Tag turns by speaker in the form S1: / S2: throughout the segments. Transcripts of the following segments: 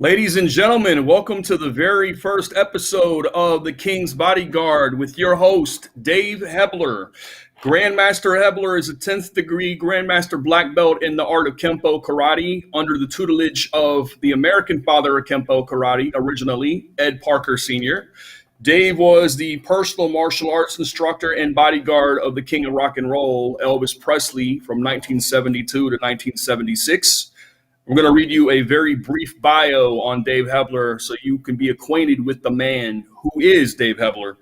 S1: Ladies and gentlemen, welcome to the very first episode of The King's Bodyguard with your host, Dave Hebler. Grandmaster Hebler is a 10th degree Grandmaster Black Belt in the art of Kenpo Karate under the tutelage of the American father of Kenpo Karate, originally, Ed Parker Sr. Dave was the personal martial arts instructor and bodyguard of the King of Rock and Roll, Elvis Presley, from 1972 to 1976. I'm going to read you a very brief bio on Dave Hebler so you can be acquainted with the man who is Dave Hebler.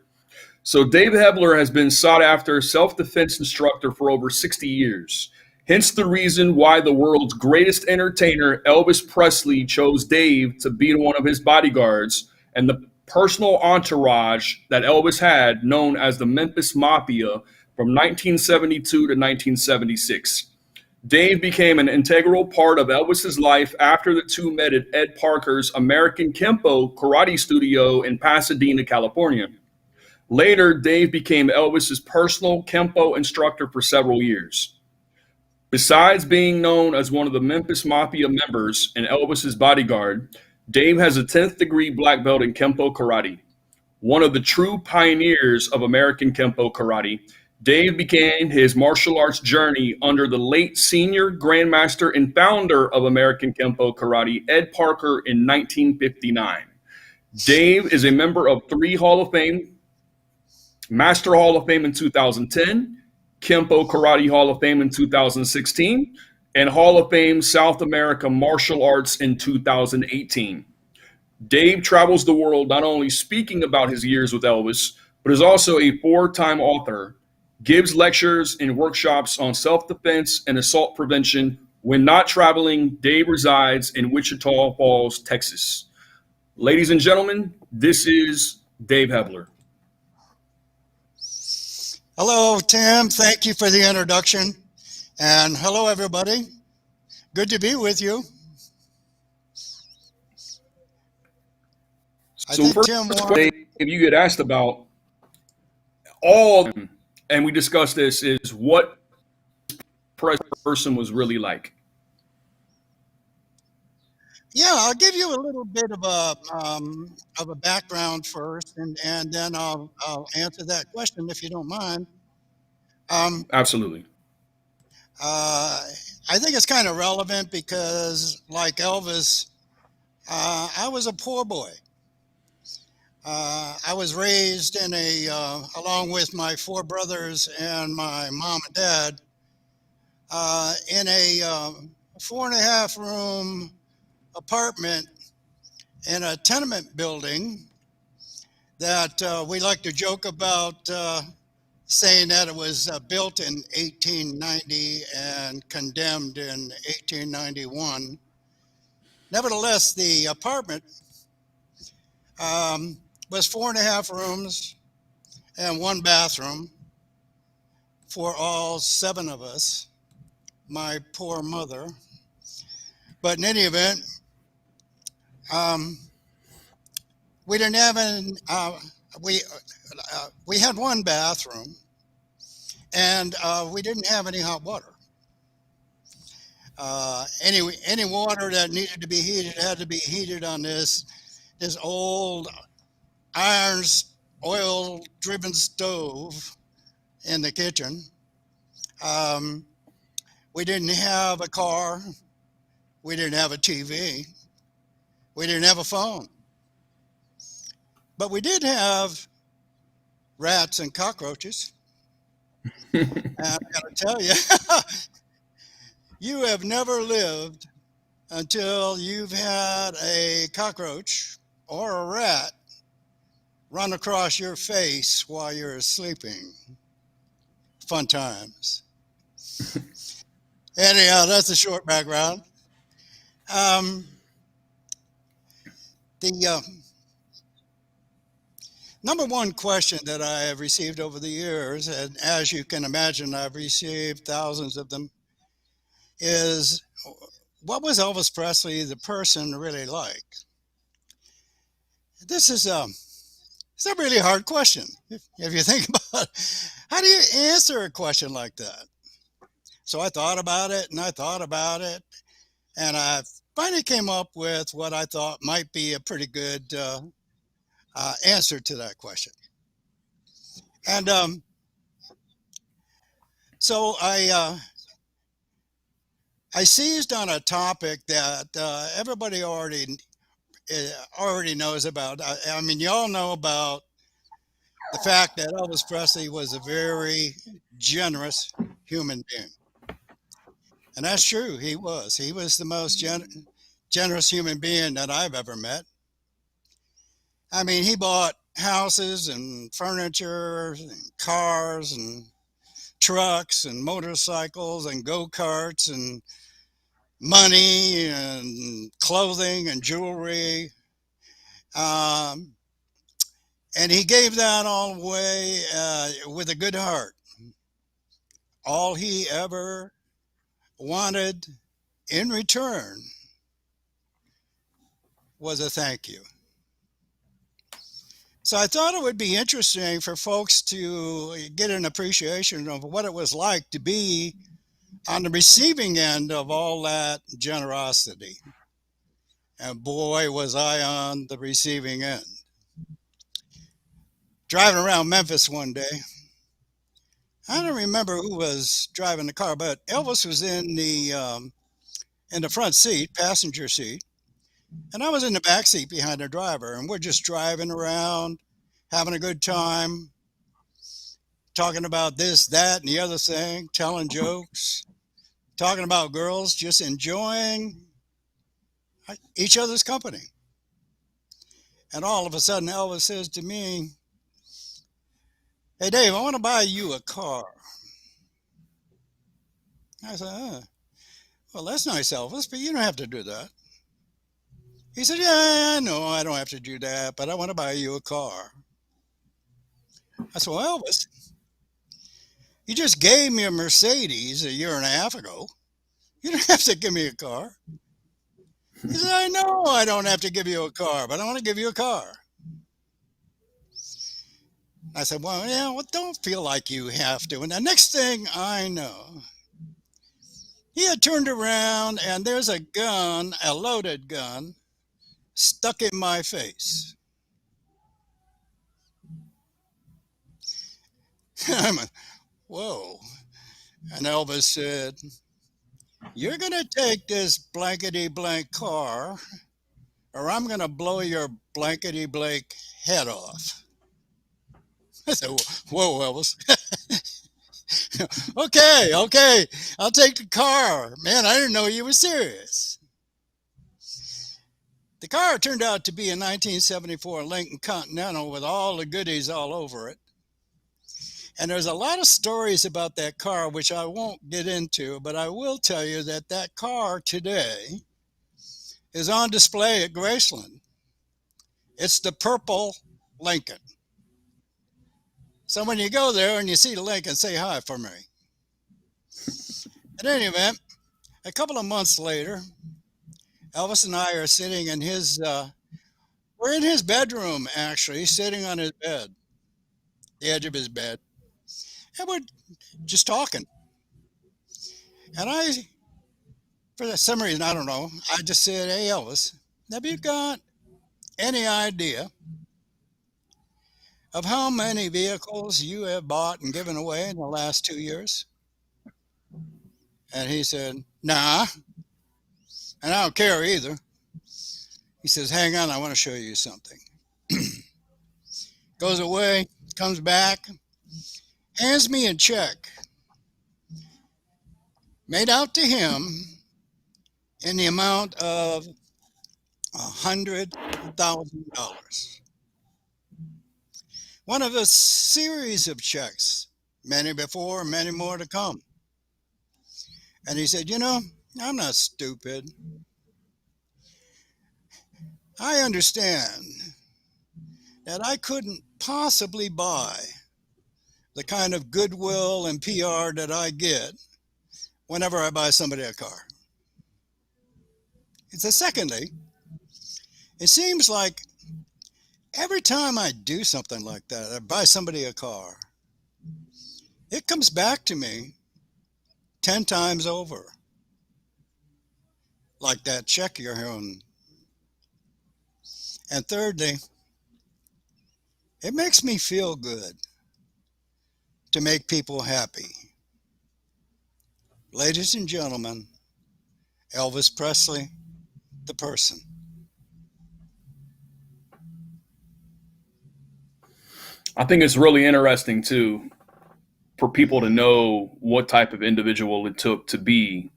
S1: So, Dave Hebler has been sought after self-defense instructor for over 60 years. Hence the reason why the world's greatest entertainer, Elvis Presley, chose Dave to be one of his bodyguards, and the personal entourage that Elvis had, known as the Memphis Mafia, from 1972 to 1976. Dave became an integral part of Elvis's life after the two met at Ed Parker's American Kenpo Karate studio in Pasadena, California. Later, Dave became Elvis's personal Kenpo instructor for several years. Besides being known as one of the Memphis Mafia members and Elvis's bodyguard, Dave has a 10th degree black belt in Kenpo Karate. One of the true pioneers of American Kenpo Karate, Dave began his martial arts journey under the late senior grandmaster and founder of American Kenpo Karate, Ed Parker, in 1959. Dave is a member of 3 Hall of Fame, Master Hall of Fame in 2010, Kenpo Karate Hall of Fame in 2016, and Hall of Fame South America Martial Arts in 2018. Dave travels the world not only speaking about his years with Elvis, but is also a 4-time author, gives lectures and workshops on self-defense and assault prevention. When not traveling, Dave resides in Wichita Falls, Texas. Ladies and gentlemen, this is Dave Hebler.
S2: Hello, Tim. Thank you for the introduction. And hello, everybody. Good to be with you.
S1: So first, Dave, you get asked about all of them. And we discussed this, is what person was really like.
S2: Yeah, I'll give you a little bit of a background first, and then I'll answer that question if you don't mind.
S1: Absolutely.
S2: I think it's kind of relevant because, like Elvis, I was a poor boy. I was raised in along with my 4 brothers and my mom and dad, in a 4.5 room apartment in a tenement building that we like to joke about, saying that it was built in 1890 and condemned in 1891. Nevertheless, the apartment was 4.5 rooms and 1 bathroom for all 7 of us, my poor mother. But in any event, we didn't have any, we had 1 bathroom, and we didn't have any hot water. Any water that needed to be heated had to be heated on this old iron oil driven stove in the kitchen. We didn't have a car. We didn't have a TV. We didn't have a phone. But we did have rats and cockroaches. And I gotta tell you, you have never lived until you've had a cockroach or a rat run across your face while you're sleeping. Fun times. Anyhow, that's a short background. The number one question that I have received over the years, and as you can imagine, I've received thousands of them, is what was Elvis Presley, the person, really like? This is it's a really hard question if you think about it. How do you answer a question like that? So I thought about it and I thought about it, and I finally came up with what I thought might be a pretty good answer to that question. And so I seized on a topic that everybody already knows about. I mean, you all know about the fact that Elvis Presley was a very generous human being. And that's true. He was. He was the most generous human being that I've ever met. I mean, he bought houses and furniture and cars and trucks and motorcycles and go-karts and money and clothing and jewelry. Um, and he gave that all away with a good heart. All he ever wanted in return was a thank you. So I thought it would be interesting for folks to get an appreciation of what it was like to be on the receiving end of all that generosity. And boy, was I on the receiving end. Driving around Memphis one day, I don't remember who was driving the car, but Elvis was in the front seat, passenger seat, and I was in the back seat behind the driver, and we're just driving around, having a good time, talking about this, that, and the other thing, telling jokes, talking about girls, just enjoying each other's company. And all of a sudden, Elvis says to me, "Hey, Dave, I want to buy you a car." I said, "Well, that's nice, Elvis, but you don't have to do that." He said, "Yeah, I know I don't have to do that, but I want to buy you a car." I said, "Well, Elvis, you just gave me a Mercedes a year and a half ago. You don't have to give me a car." He said, "I know I don't have to give you a car, but I want to give you a car." I said, "Well, yeah, well, don't feel like you have to." And the next thing I know, he had turned around and there's a gun, a loaded gun, stuck in my face. I'm like, whoa. And Elvis said, "You're going to take this blankety blank car, or I'm going to blow your blankety blank head off." I said, "Whoa, Elvis." Okay, okay, I'll take the car. Man, I didn't know you were serious. The car turned out to be a 1974 Lincoln Continental with all the goodies all over it. And there's a lot of stories about that car, which I won't get into, but I will tell you that that car today is on display at Graceland. It's the purple Lincoln. So when you go there and you see the Lincoln, say hi for me. At any event, a couple of months later, Elvis and I are sitting in we're in his bedroom actually, sitting on his bed, the edge of his bed, and we're just talking. And for some reason, I don't know, I just said, "Hey, Elvis, have you got any idea of how many vehicles you have bought and given away in the last 2 years?" And he said, "Nah, and I don't care either." He says, "Hang on, I want to show you something." Goes away, comes back, hands me a check made out to him in the amount of $100,000. One of a series of checks, many before, many more to come. And he said, I'm not stupid. I understand that I couldn't possibly buy the kind of goodwill and PR that I get whenever I buy somebody a car." He said, "Secondly, it seems like every time I do something like that, I buy somebody a car, it comes back to me 10 times over. like that check you're hearing. And thirdly, it makes me feel good to make people happy. Ladies and gentlemen, Elvis Presley, the person.
S1: I think it's really interesting too for people to know what type of individual it took to be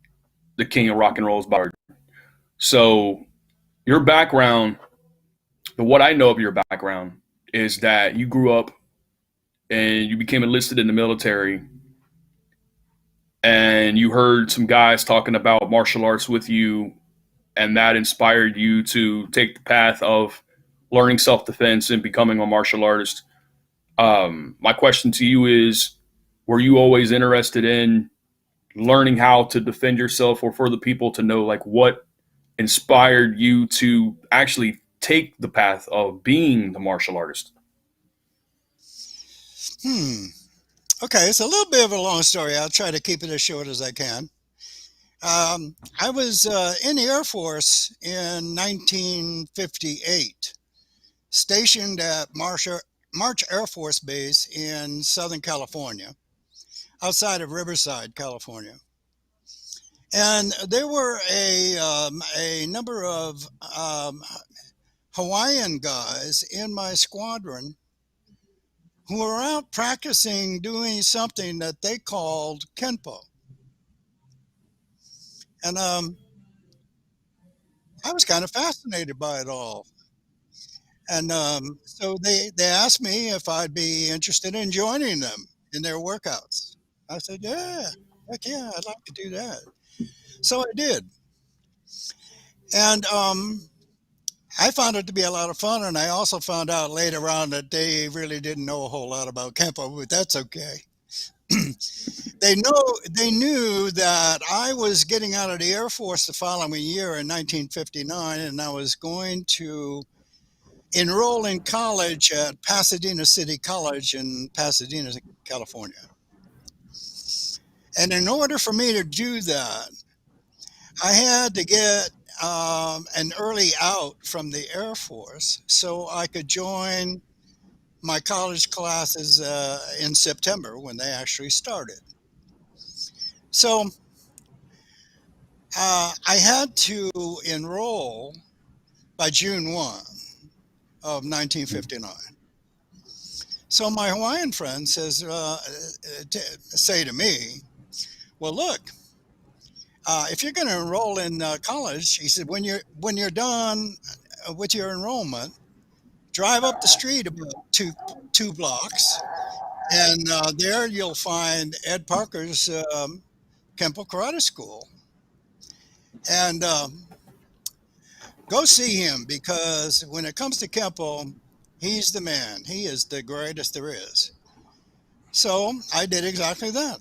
S1: the king of rock and roll's bodyguard. So your background, what I know of your background is that you grew up and you became enlisted in the military and you heard some guys talking about martial arts with you and that inspired you to take the path of learning self-defense and becoming a martial artist. My question to you is, were you always interested in learning how to defend yourself, or for the people to know like what inspired you to actually take the path of being the martial artist?
S2: Hmm. Okay, it's a little bit of a long story. I'll try to keep it as short as I can. I was in the Air Force in 1958, stationed at March Air Force Base in Southern California, outside of Riverside, California. And there were a number of Hawaiian guys in my squadron who were out practicing doing something that they called Kenpo. And I was kind of fascinated by it all. And so they asked me if I'd be interested in joining them in their workouts. I said, yeah, heck yeah, I'd like to do that. So I did. And I found it to be a lot of fun. And I also found out later on that they really didn't know a whole lot about Kempo, but that's okay. They knew that I was getting out of the Air Force the following year in 1959, and I was going to enroll in college at Pasadena City College in Pasadena, California. And in order for me to do that, I had to get an early out from the Air Force so I could join my college classes in September when they actually started. So I had to enroll by June 1 of 1959. So my Hawaiian friend say to me, well, look, if you're going to enroll in college, he said, when you're done with your enrollment, drive up the street about two blocks, and there you'll find Ed Parker's Kenpo Karate School, and go see him, because when it comes to Kenpo, he's the man. He is the greatest there is. So I did exactly that.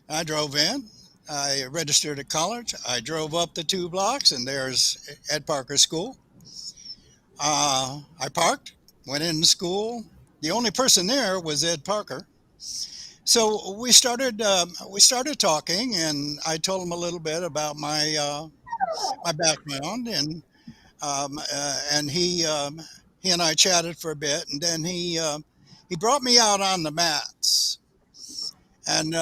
S2: I drove in. I registered at college. I drove up the 2 blocks, and there's Ed Parker School. I parked, went into school. The only person there was Ed Parker. So we started talking, and I told him a little bit about my background, and he and I chatted for a bit, and then he brought me out on the mats, and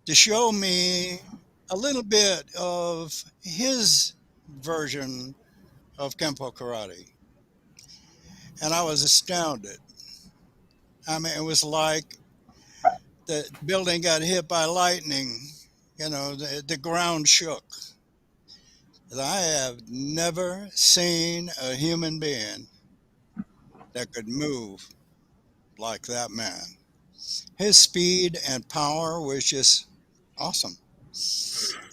S2: to show me a little bit of his version of Kenpo Karate. And I was astounded. I mean, it was like the building got hit by lightning. The ground shook. I have never seen a human being that could move like that man. His speed and power was just awesome.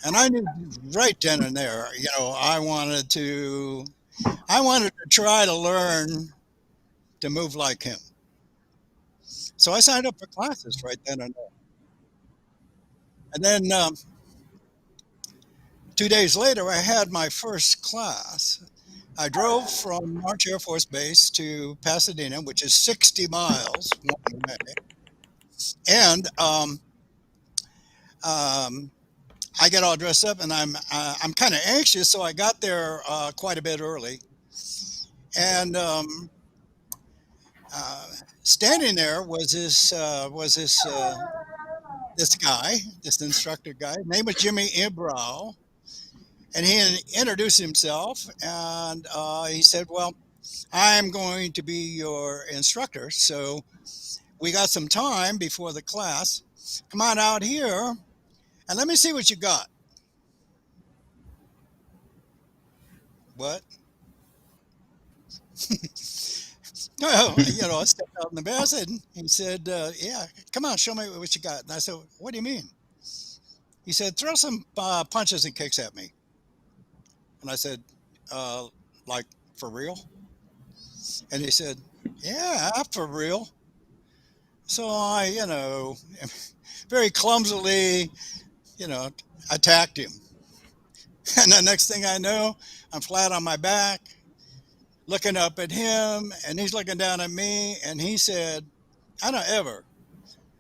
S2: And I knew right then and there, I wanted to try to learn to move like him. So I signed up for classes right then and there. And then 2 days later, I had my first class. I drove from March Air Force Base to Pasadena, which is 60 miles one way. And um, I get all dressed up, and I'm kind of anxious, so I got there quite a bit early, and uh, standing there was this guy, this instructor guy. His name was Jimmy Ibrow, and he introduced himself, and he said, "Well, I'm going to be your instructor, so we got some time before the class. Come on out here and let me see what you got." What? No, I stepped out in the bed. I said, he said, "Yeah, come on, show me what you got." And I said, "What do you mean?" He said, "Throw some punches and kicks at me." And I said, uh, "Like for real?" And he said, "Yeah, for real." So I, very clumsily, you know, attacked him. And the next thing I know, I'm flat on my back, looking up at him, and he's looking down at me, and he said, "I don't ever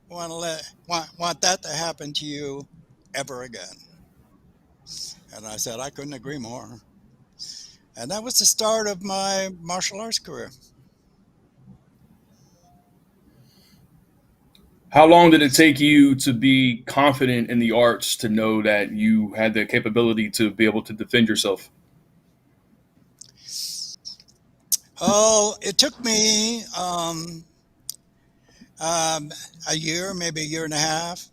S2: want that to happen to you ever again." And I said, "I couldn't agree more." And that was the start of my martial arts career.
S1: How long did it take you to be confident in the arts to know that you had the capability to be able to defend yourself?
S2: Oh, it took me um, a year, maybe a year and a half.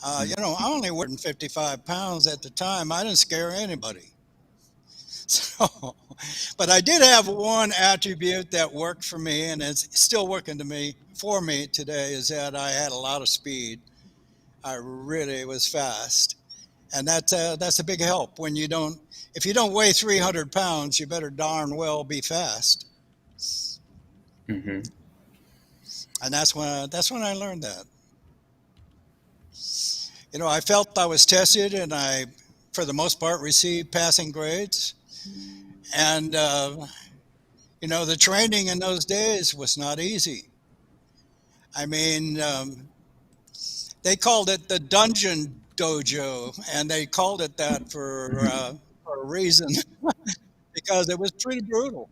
S2: I only weighed 155 pounds at the time. I didn't scare anybody. So, but I did have one attribute that worked for me, and it's still working for me today. Is that I had a lot of speed. I really was fast, and that's a big help when you don't. If you don't weigh 300 pounds, you better darn well be fast.
S1: Hmm.
S2: And that's when I learned that. I felt I was tested, and I, for the most part, received passing grades. And the training in those days was not easy. I mean, they called it the dungeon dojo, and they called it that for a reason because it was pretty brutal.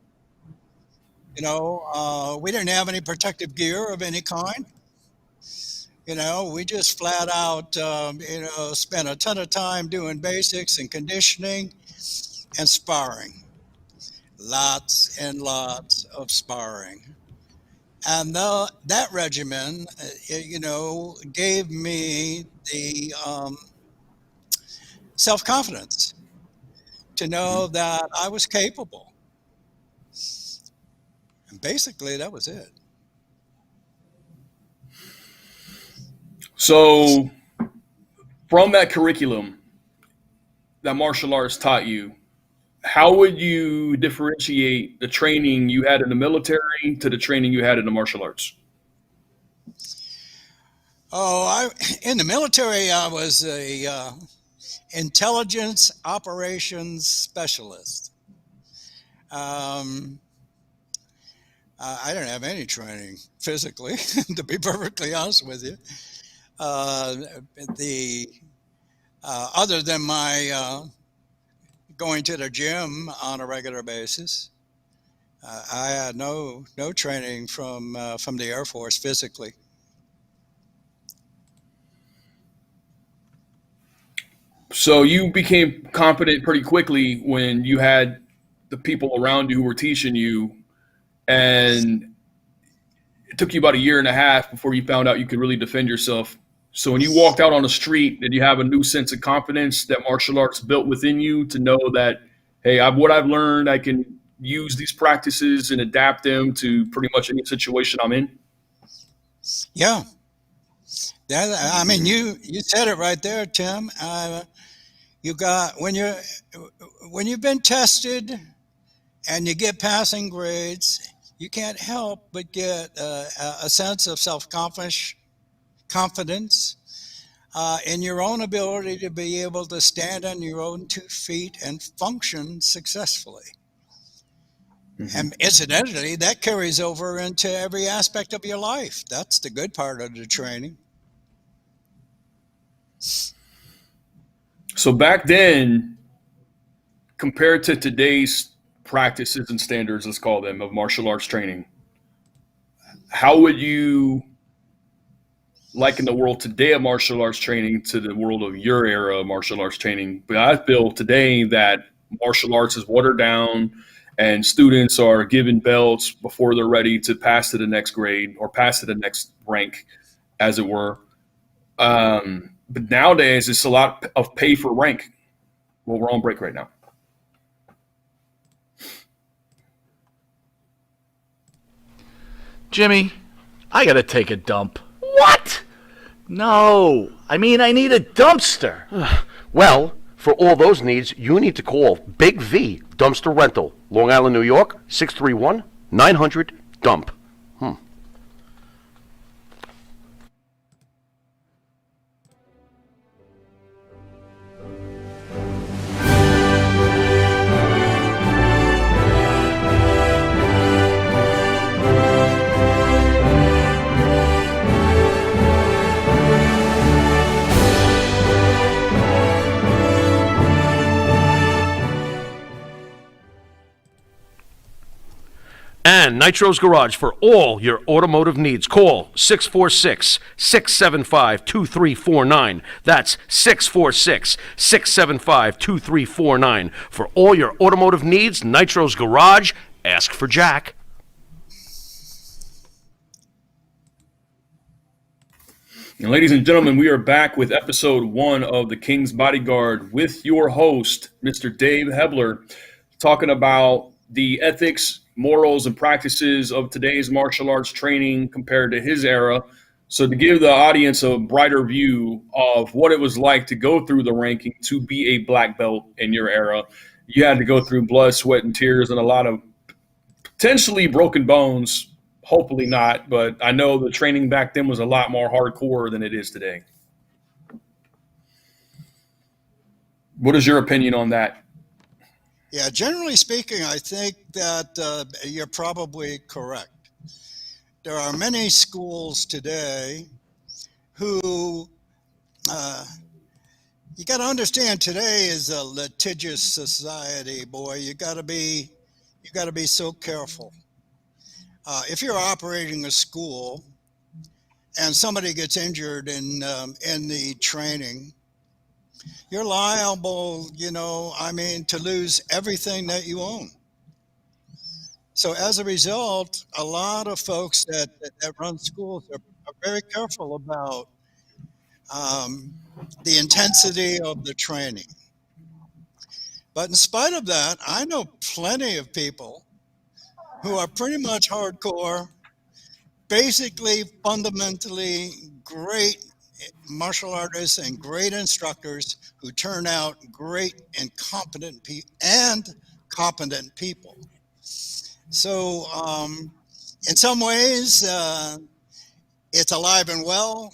S2: We didn't have any protective gear of any kind. We just flat out, spent a ton of time doing basics and conditioning and sparring. Lots and lots of sparring. And that regimen, gave me the self confidence to know that I was capable. And basically, that was it.
S1: So, from that curriculum that martial arts taught you, how would you differentiate the training you had in the military to the training you had in the martial arts?
S2: Oh, in the military, I was a intelligence operations specialist. Um, I didn't have any training physically, to be perfectly honest with you. Uh, the Other than my going to the gym on a regular basis, I had no training from the Air Force physically.
S1: So you became competent pretty quickly when you had the people around you who were teaching you, and it took you about a year and a half before you found out you could really defend yourself. So when you walked out on the street, did you have a new sense of confidence that martial arts built within you to know that, hey, what I've learned, I can use these practices and adapt them to pretty much any situation I'm in?
S2: Yeah, I mean,
S1: Hmm.
S2: you said it right there, Tim. You got when you've been tested and you get passing grades, you can't help but get a sense of confidence in your own ability to be able to stand on your own 2 feet and function successfully.
S1: Hmm.
S2: And incidentally, that carries over into every aspect of your life. That's the good part of the training.
S1: So back then, compared to today's practices and standards, let's call them, of martial arts training, how would you liken the world today of martial arts training to the world of your era of martial arts training? But I feel today that martial arts is watered down and students are given belts before they're ready to pass to the next grade or pass to the next rank, as it were. But nowadays, it's a lot of pay for rank. Well, we're on break right now.
S3: Jimmy, I gotta take a dump. What? No, I mean I need a dumpster.
S4: Well, for all those needs, you need to call Big V Dumpster Rental, Long Island, New York, 631-900-DUMP. And Nitro's Garage for all your automotive needs. Call 646-675-2349. That's 646-675-2349. For all your automotive needs, Nitro's Garage. Ask for Jack.
S1: And ladies and gentlemen, we are back with episode 1 of The King's Bodyguard with your host, Mr. Dave Hebler, talking about the ethics, morals, and practices of today's martial arts training compared to his era. So to give the audience a brighter view of what it was like to go through the ranking to be a black belt in your era, you had to go through blood, sweat, and tears and a lot of potentially broken bones. Hopefully not, but I know the training back then was a lot more hardcore than it is today. What is your opinion on that?
S2: Yeah, generally speaking, I think that you're probably correct. There are many schools today who you got to understand today is a litigious society, boy. You got to be so careful. If you're operating a school and somebody gets injured in the training, you're liable, to lose everything that you own. So as a result, a lot of folks that run schools are very careful about the intensity of the training. But in spite of that, I know plenty of people who are pretty much hardcore, basically fundamentally great martial artists and great instructors who turn out great and competent people. So in some ways, it's alive and well,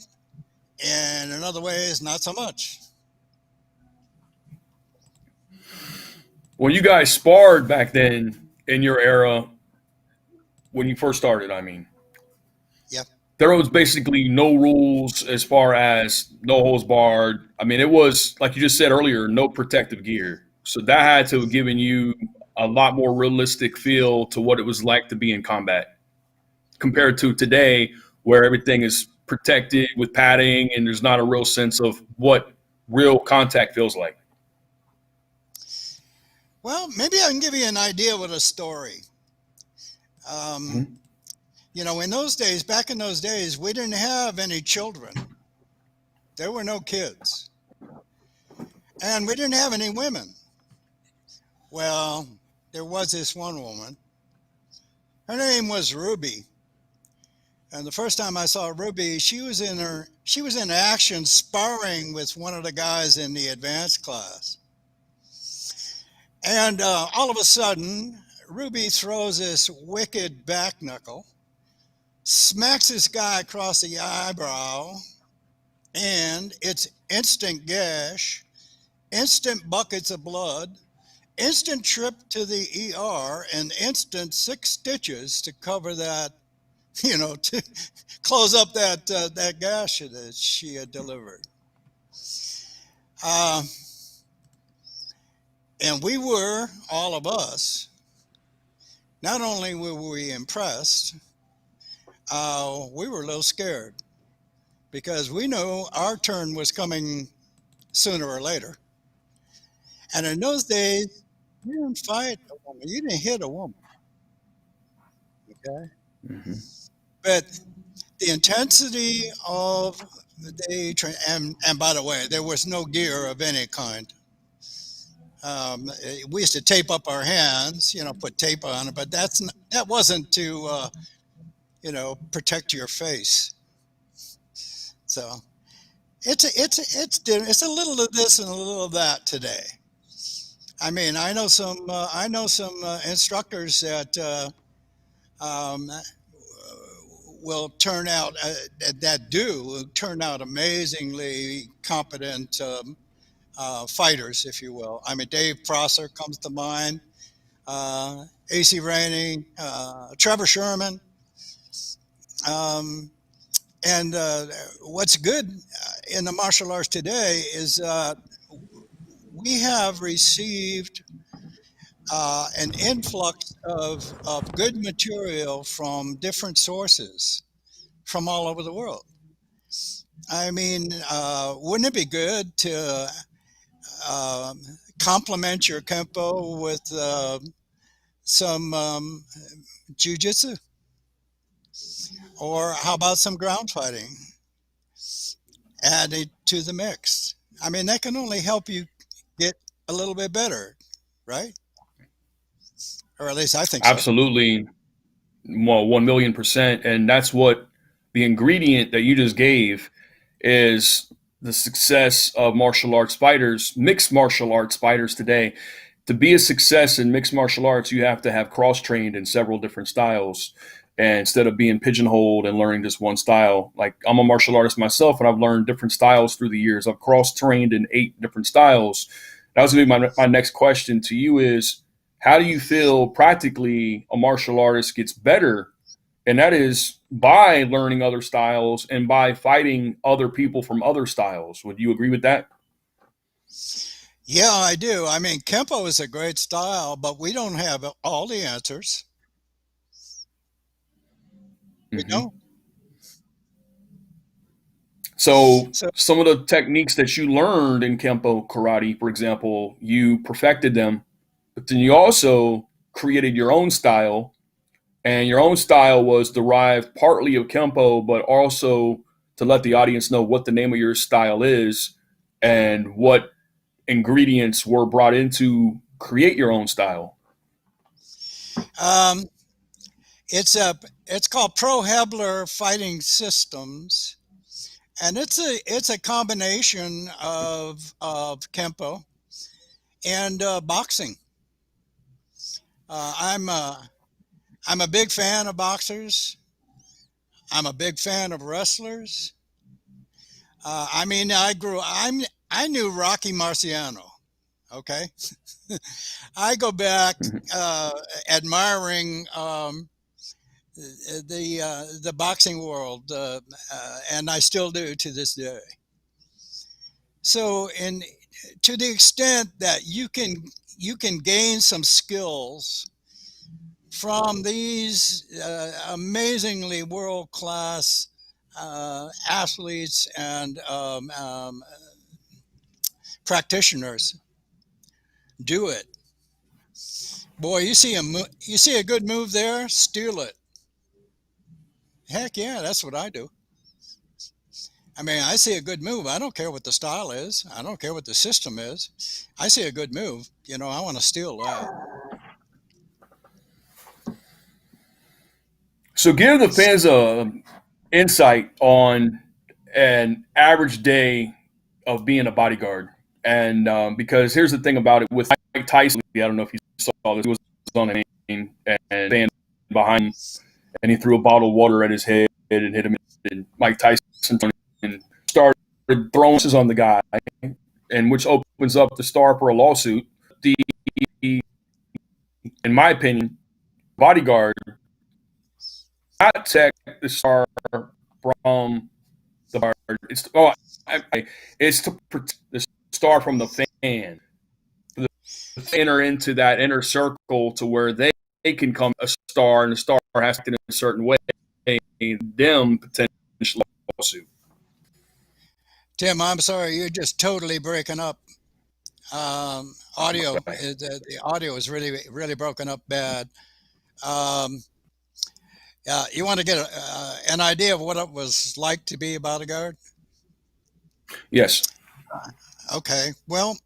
S2: and in other ways, not so much.
S1: When you guys sparred back then in your era, when you first started, I mean,
S2: Yep.
S1: there was basically no rules as far as no holds barred. I mean, it was, like you just said earlier, no protective gear. So that had to have given you a lot more realistic feel to what it was like to be in combat compared to today, where everything is protected with padding and there's not a real sense of what real contact feels like.
S2: Well, maybe I can give you an idea with a story. In those days, back in those days, we didn't have any children. There were no kids. And we didn't have any women. Well, there was this one woman. Her name was Ruby. And the first time I saw Ruby, she was in action sparring with one of the guys in the advanced class. And all of a sudden, Ruby throws this wicked back knuckle, smacks this guy across the eyebrow, and it's instant gash, instant buckets of blood, instant trip to the ER, and instant 6 stitches to cover that, to close up that gash that she had delivered. And we were, all of us, not only were we impressed, we were a little scared because we knew our turn was coming sooner or later. And in those days, you didn't fight a woman, you didn't hit a woman, okay?
S1: Hmm.
S2: But the intensity of the day, and by the way, there was no gear of any kind. We used to tape up our hands, put tape on it, but that wasn't to, protect your face. So it's a little of this and a little of that today. I mean, I know some instructors that um, will turn out that do turn out amazingly competent fighters, if you will. I mean, Dave Prosser comes to mind, AC Rainey, Trevor Sherman. Um, and what's good in the martial arts today is we have received an influx of good material from different sources from all over the world. I mean, wouldn't it be good to um complement your Kenpo with some jujitsu? Or how about some ground fighting added to the mix? I mean, that can only help you get a little bit better, right? Or at least I think so.
S1: Absolutely. Well, 1,000,000%. And that's what the ingredient that you just gave is the success of martial arts fighters, mixed martial arts fighters today. To be a success in mixed martial arts, you have to have cross trained in several different styles. And instead of being pigeonholed and learning just one style, like I'm a martial artist myself and I've learned different styles through the years. I've cross trained in 8 different styles. That was going to be my next question to you is how do you feel practically a martial artist gets better, and that is by learning other styles and by fighting other people from other styles. Would you agree with that?
S2: Yeah, I do. I mean, Kempo is a great style, but we don't have all the answers. We
S1: Hmm.
S2: don't.
S1: So
S2: So,
S1: some of the techniques that you learned in Kempo karate, for example, you perfected them, but then you also created your own style, and your own style was derived partly of Kempo, but also to let the audience know what the name of your style is and what ingredients were brought in to create your own style.
S2: um, it's called Pro Hebler Fighting Systems, and it's a combination of Kempo and boxing. Uh, I'm a I'm a big fan of boxers. I'm a big fan of wrestlers. I mean, I knew Rocky Marciano. Okay, I go back
S1: Mhm.
S2: uh, admiring the boxing world, and I still do to this day. So, in to the extent that you can gain some skills from these amazingly world class athletes and practitioners, do it. Boy, you see a good move there, steal it. Heck yeah, that's what I do. I mean, I see a good move. I don't care what the style is. I don't care what the system is. I see a good move. I want to steal that.
S1: So, give the fans a insight on an average day of being a bodyguard, and because here's the thing about it with Mike Tyson, I don't know if you saw this, he was on a and stand behind him, and he threw a bottle of water at his head and hit him, and Mike Tyson turned and started throwing this on the guy, and which opens up the star for a lawsuit. The, in my opinion, bodyguard not protect the star from the bar. It's to protect the star from the fan. enter into that inner circle to where they can come a star, and the star has to act in a certain way, them potentially lawsuit.
S2: Tim, I'm sorry, you're just totally breaking up. Audio,
S1: Okay.
S2: the audio is really broken up bad. Um, you want to get an idea of what it was like to be a bodyguard?
S1: Yes.
S2: Okay, well,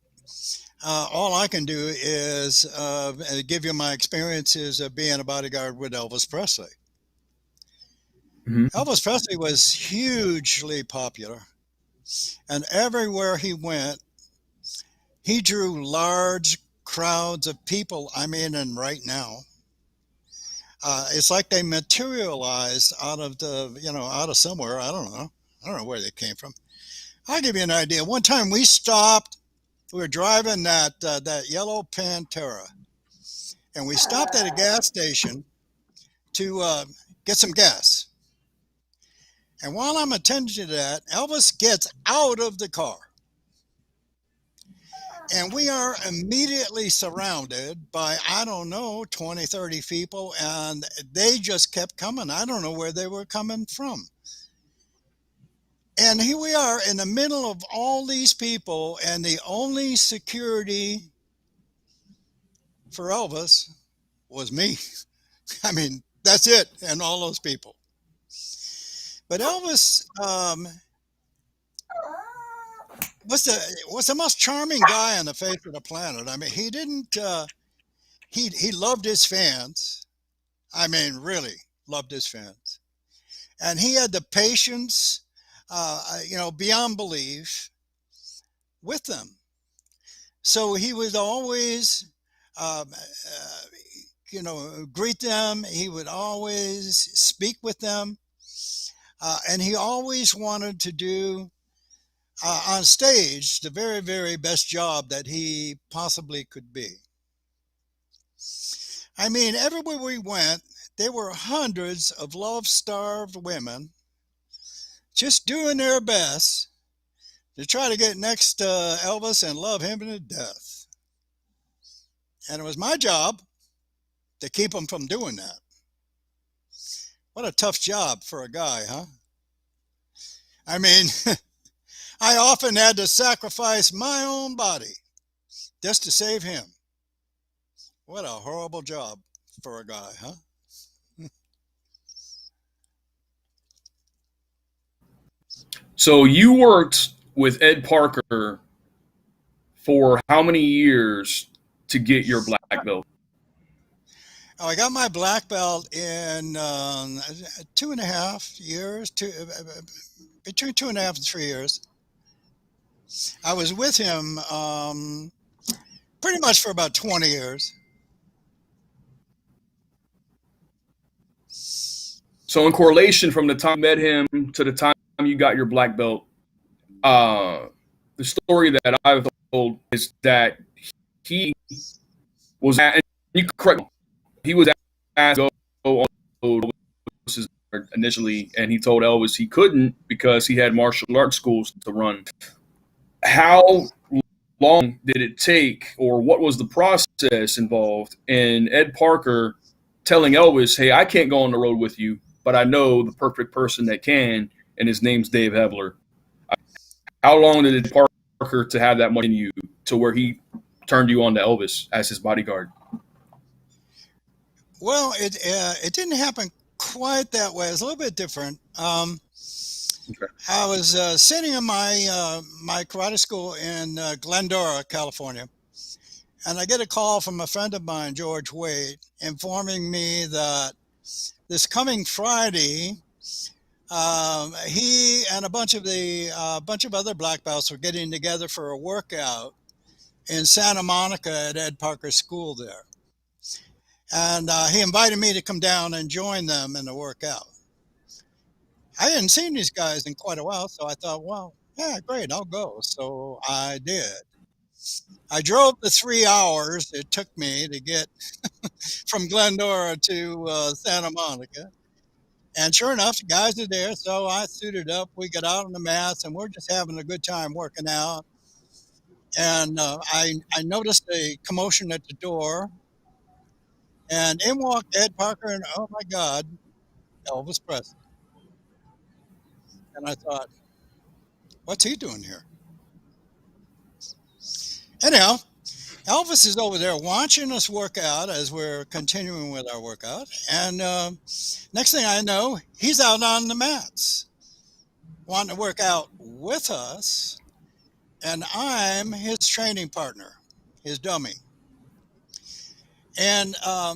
S2: all I can do is give you my experiences of being a bodyguard with Elvis Presley.
S1: Mm-hmm.
S2: Elvis Presley was hugely popular, and everywhere he went, he drew large crowds of people. I mean, and right now, it's like they materialized out of out of somewhere. I don't know. I don't know where they came from. I'll give you an idea. One time we stopped. We were driving that yellow Pantera, and we stopped at a gas station to get some gas. And while I'm attending to that, Elvis gets out of the car. And we are immediately surrounded by, I don't know, 20, 30 people. And they just kept coming. I don't know where they were coming from. And here we are in the middle of all these people. And the only security for Elvis was me. I mean, that's it. And all those people. But Elvis was the most charming guy on the face of the planet. I mean, he didn't. He loved his fans. I mean, really loved his fans, and he had the patience, beyond belief with them. So he would always, greet them. He would always speak with them, and he always wanted to do on stage the very, very best job that he possibly could be. I mean, everywhere we went, there were hundreds of love-starved women just doing their best to try to get next to Elvis and love him to death. And it was my job to keep them from doing that. What a tough job for a guy, huh? I mean, I often had to sacrifice my own body just to save him. What a horrible job for a guy, huh?
S1: So you worked with Ed Parker for how many years to get your black belt?
S2: Oh, I got my black belt in 2.5 years, between 2.5 and 3 years. I was with him pretty much for about 20 years.
S1: So in correlation from the time you met him to the time you got your black belt, the story that I've told is that he was at, and you correct me, he was asked to go on Elvis's initially, and he told Elvis he couldn't because he had martial arts schools to run. How long did it take, or what was the process involved in Ed Parker telling Elvis, hey, I can't go on the road with you, but I know the perfect person that can, and his name's Dave Hebler? How long did Ed Parker to have that much in you to where he turned you on to Elvis as his bodyguard?
S2: Well, it didn't happen quite that way. It's a little bit different.
S1: Okay.
S2: I was sitting in my karate school in Glendora, California, and I get a call from a friend of mine, George Wade, informing me that this coming Friday, he and a bunch of other black belts were getting together for a workout in Santa Monica at Ed Parker's school there. And he invited me to come down and join them in the workout. I hadn't seen these guys in quite a while, so I thought, well, yeah, great, I'll go. So I did. I drove the 3 hours it took me to get from Glendora to Santa Monica. And sure enough, the guys are there. So I suited up. We got out on the mats, and we're just having a good time working out. And I noticed a commotion at the door, and in walked Ed Parker, and oh my God, Elvis Presley. And I thought, what's he doing here? Anyhow, Elvis is over there watching us work out as we're continuing with our workout. And next thing I know, he's out on the mats wanting to work out with us. And I'm his training partner, his dummy. And I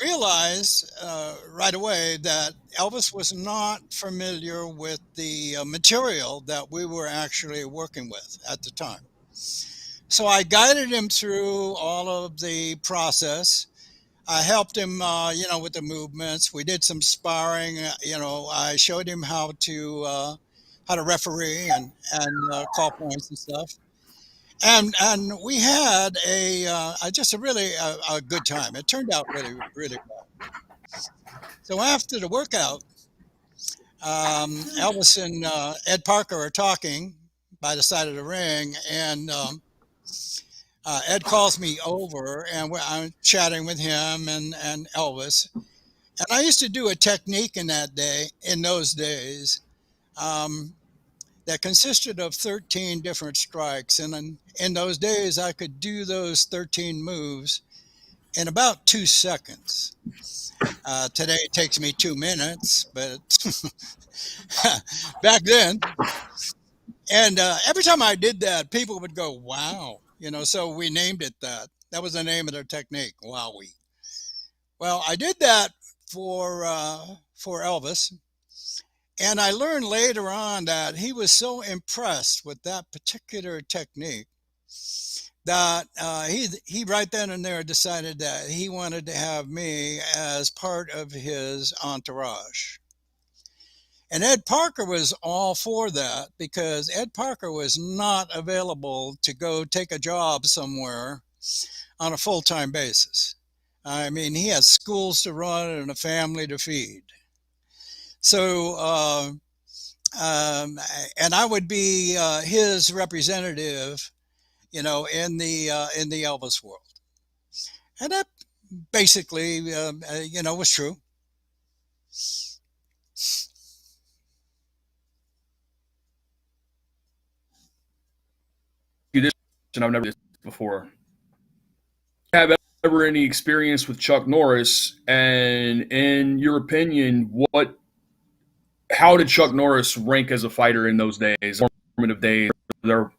S2: realized right away that Elvis was not familiar with the material that we were actually working with at the time. So I guided him through all of the process. I helped him, with the movements. We did some sparring. I showed him how to referee and call points and stuff. And we had just a really a good time. It turned out really really well. So after the workout, Elvis and Ed Parker are talking by the side of the ring, and Ed calls me over, and I'm chatting with him and Elvis. And I used to do a technique in those days, that consisted of 13 different strikes. And in those days, I could do those 13 moves in about 2 seconds. Today it takes me 2 minutes, but back then. And every time I did that, people would go, wow. So we named it that. That was the name of their technique, Wowie. Well, I did that for Elvis. And I learned later on that he was so impressed with that particular technique that he right then and there decided that he wanted to have me as part of his entourage. And Ed Parker was all for that because Ed Parker was not available to go take a job somewhere on a full-time basis. I mean, he had schools to run and a family to feed. So, and I would be his representative, in the Elvis world. And that basically, was true.
S1: You did, and I've never did this before. Have ever any experience with Chuck Norris? And in your opinion, how did Chuck Norris rank as a fighter in those days, formative days? There,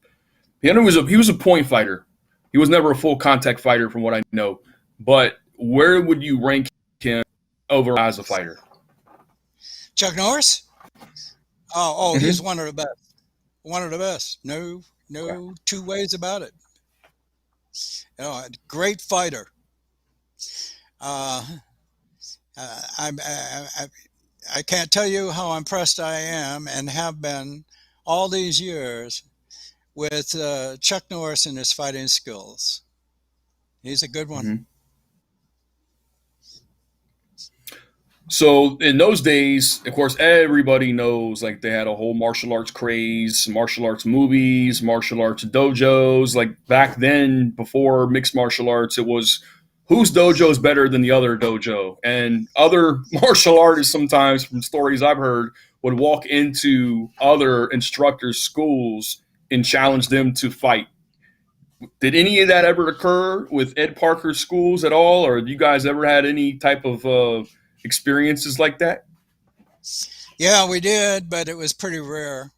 S1: he was a point fighter. He was never a full contact fighter, from what I know. But where would you rank him overall as a fighter?
S2: Chuck Norris? Oh,
S1: Mm-hmm.
S2: He's one of the best. One of the best. No two ways about it. Great fighter. I can't tell you how impressed I am and have been all these years with Chuck Norris and his fighting skills. He's a good one.
S1: Mm-hmm. So in those days, of course, everybody knows like they had a whole martial arts craze, martial arts movies, martial arts dojos. Like back then, before mixed martial arts, it was whose dojo is better than the other dojo. And other martial artists, sometimes from stories I've heard, would walk into other instructors' schools and challenge them to fight. Did any of that ever occur with Ed Parker's schools at all? Or have you guys ever had any type of experiences like that?
S2: Yeah, we did, but it was pretty rare.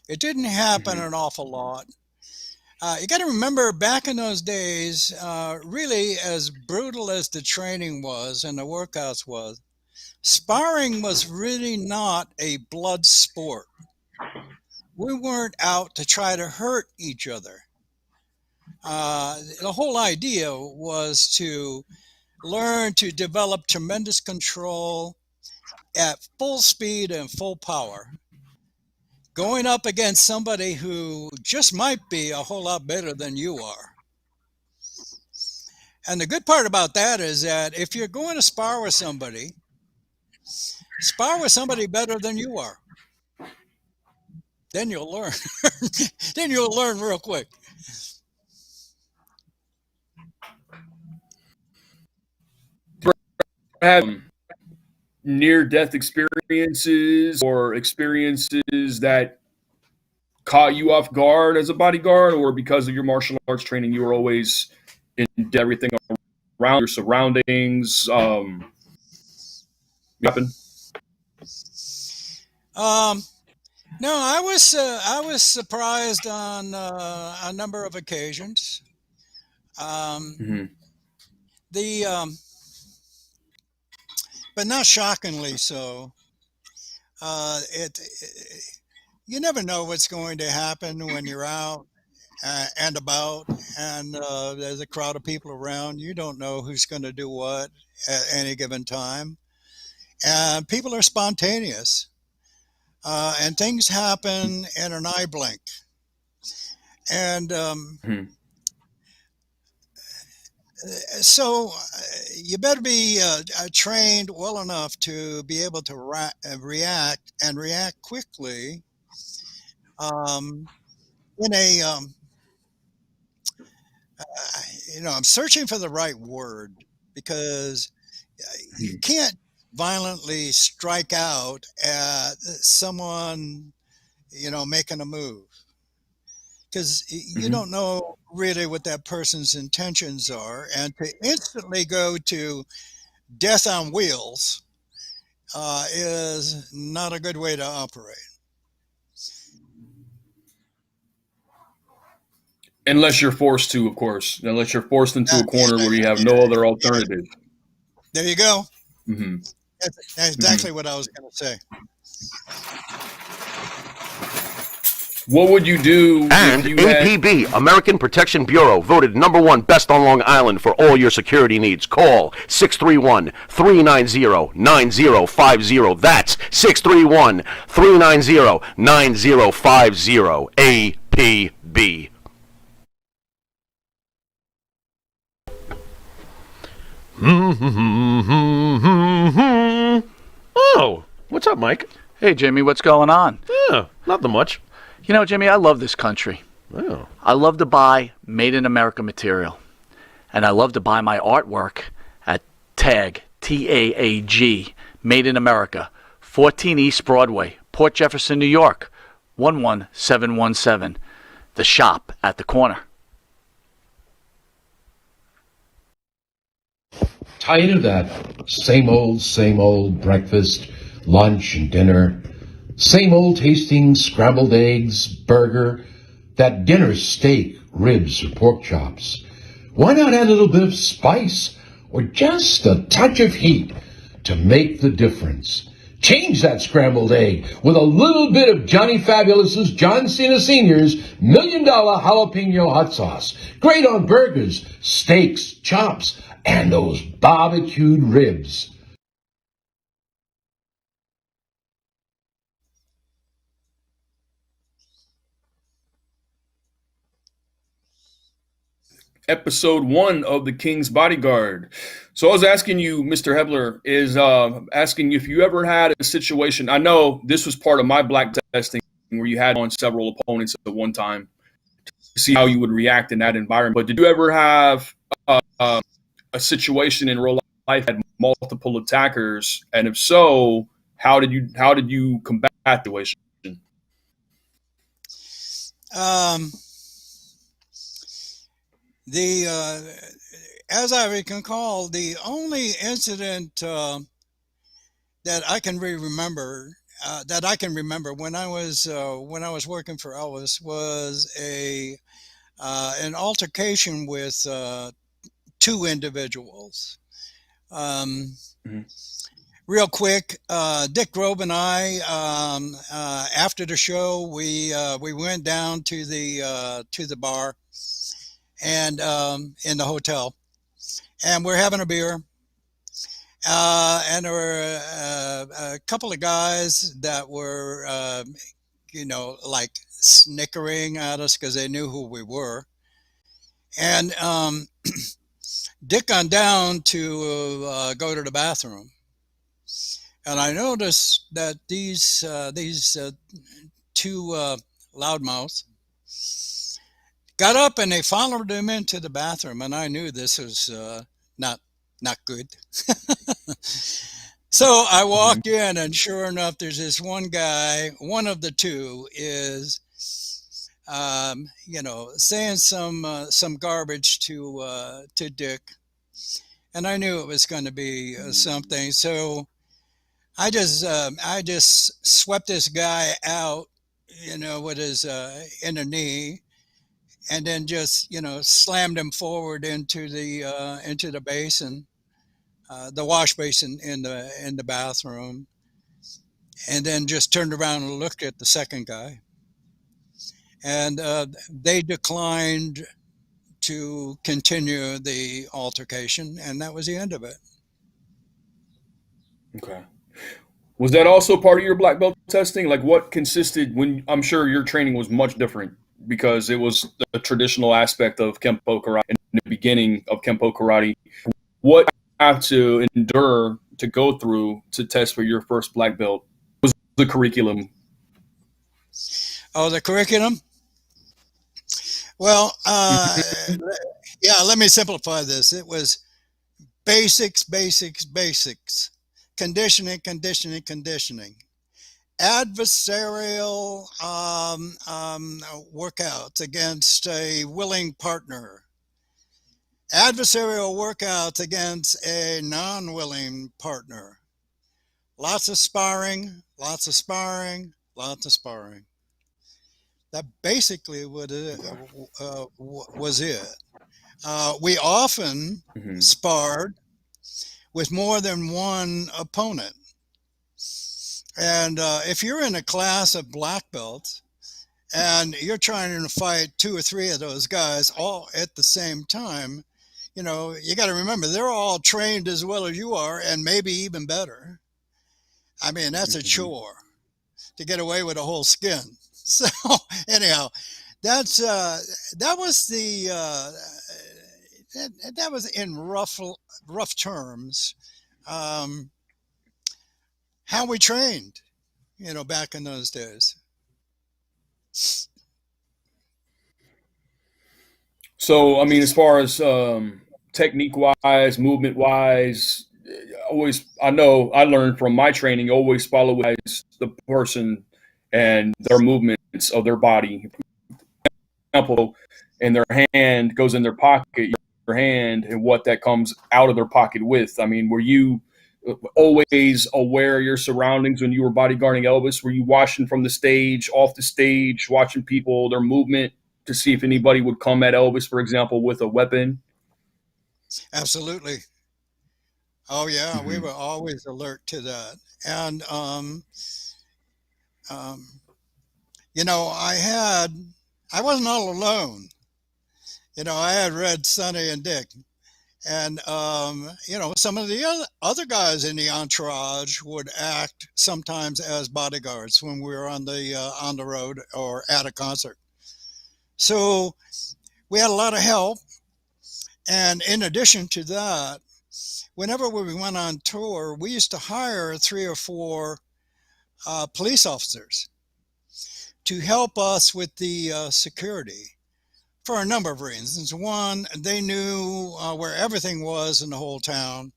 S2: It didn't happen an awful lot. You got to remember, back in those days, really as brutal as the training was and the workouts was, sparring was really not a blood sport. We weren't out to try to hurt each other. The whole idea was to learn to develop tremendous control at full speed and full power, going up against somebody who just might be a whole lot better than you are. And the good part about that is that if you're going to spar with somebody better than you are. then you'll learn. Then you'll learn real quick.
S1: Have near-death experiences or experiences that caught you off guard as a bodyguard, or because of your martial arts training, you were always in everything around your surroundings? Happen?
S2: No, I was surprised on a number of occasions.
S1: Mm-hmm.
S2: The But not shockingly so. It You never know what's going to happen when you're out and about, and there's a crowd of people around. You don't know who's going to do what at any given time, and people are spontaneous, and things happen in an eye blink. And
S1: Mm-hmm.
S2: so you better be trained well enough to be able to react and react quickly. Um, in a I'm searching for the right word, because you can't violently strike out at someone, making a move, because you
S1: Mm-hmm.
S2: don't know really what that person's intentions are, and to instantly go to death on wheels is not a good way to operate.
S1: Unless you're forced to, of course. Unless you're forced into a corner where you have
S2: And,
S1: no other
S2: yeah,
S1: alternative.
S2: there you go.
S1: Mm-hmm.
S2: That's
S1: Mm-hmm.
S2: exactly what I was going to say.
S1: What would you do if
S4: And
S1: you had?
S4: APB, American Protection Bureau, voted #1 best on Long Island for all your security needs. Call 631-390-9050. That's 631-390-9050. APB. Oh, what's up, Mike?
S3: Hey, Jimmy, what's going on?
S4: Yeah, nothing much.
S3: You know, Jimmy, I love this country.
S4: Oh.
S3: I love to buy made in America material. And I love to buy my artwork at TAG, TAAG, Made in America, 14 East Broadway, Port Jefferson, New York, 11717. The shop at the corner.
S5: Tired of that same old breakfast, lunch, and dinner? Same old tasting scrambled eggs, burger, that dinner steak, ribs, or pork chops? Why not add a little bit of spice or just a touch of heat to make the difference? Change that scrambled egg with a little bit of Johnny Fabulous's John Cena Sr.'s $1 Million Jalapeno Hot Sauce. Great on burgers, steaks, chops, and those barbecued ribs.
S1: Episode 1 of The King's Bodyguard. So I was asking you, Mr. Hebler, is asking if you ever had a situation. I know this was part of my black testing where you had on several opponents at one time to see how you would react in that environment. But did you ever have a situation in real life that had multiple attackers? And if so, how did you combat the situation?
S2: Um, the As I recall, the only incident that I can remember when I was working for Elvis was an altercation with two individuals. Um,
S1: Mhm.
S2: Real quick, Dick Grove and I, after the show, we went down to the bar and in the hotel, and we're having a beer. And there were a couple of guys that were, like snickering at us because they knew who we were. And Dick gone down to go to the bathroom, and I noticed that these two loudmouths got up and they followed him into the bathroom, and I knew this was not not good. So I
S1: Mhm.
S2: walk in, and sure enough, there's this one guy. One of the two is, saying some garbage to Dick, and I knew it was going to be something. So I just swept this guy out, with his inner knee, and then just slammed him forward into the basin, the wash basin in the bathroom, and then just turned around and looked at the second guy, and they declined to continue the altercation, and that was the end of it.
S1: Okay. Was that also part of your black belt testing? Like, what consisted when I'm sure your training was much different because it was the traditional aspect of Kenpo Karate in the beginning of Kenpo Karate. What did you have to endure to go through to test for your first black belt? Was the curriculum?
S2: Oh, the curriculum. Well, yeah. Let me simplify this. It was basics, basics, basics, conditioning, conditioning, conditioning, adversarial workouts against a willing partner, adversarial workouts against a non-willing partner, lots of sparring, lots of sparring, lots of sparring. That basically
S1: Okay.
S2: was it. We often
S1: Hmm.
S2: sparred with more than one opponent. And if you're in a class of black belts and you're trying to fight two or three of those guys all at the same time, you got to remember they're all trained as well as you are, and maybe even better. I mean, that's a
S1: Hmm.
S2: chore to get away with a whole skin. So anyhow, that's that was the that was in rough terms, um, how we trained, back in those days.
S1: So, I mean, as far as technique wise, movement wise, always, I know I learned from my training, always follow the person and their movements of their body. For example, and their hand goes in their pocket, your hand, and what that comes out of their pocket with. I mean, were you always aware of your surroundings when you were bodyguarding Elvis? Were you watching from the stage, off the stage, watching people, their movement to see if anybody would come at Elvis, for example, with a weapon?
S2: Absolutely. Oh yeah, we
S1: Hmm.
S2: were always alert to that. And um, I wasn't all alone. I had Red, Sonny, and Dick, and some of the other guys in the entourage would act sometimes as bodyguards when we were on the road or at a concert. So we had a lot of help, and in addition to that, whenever we went on tour, we used to hire three or four police officers to help us with the security for a number of reasons. One, they knew where everything was in the whole town.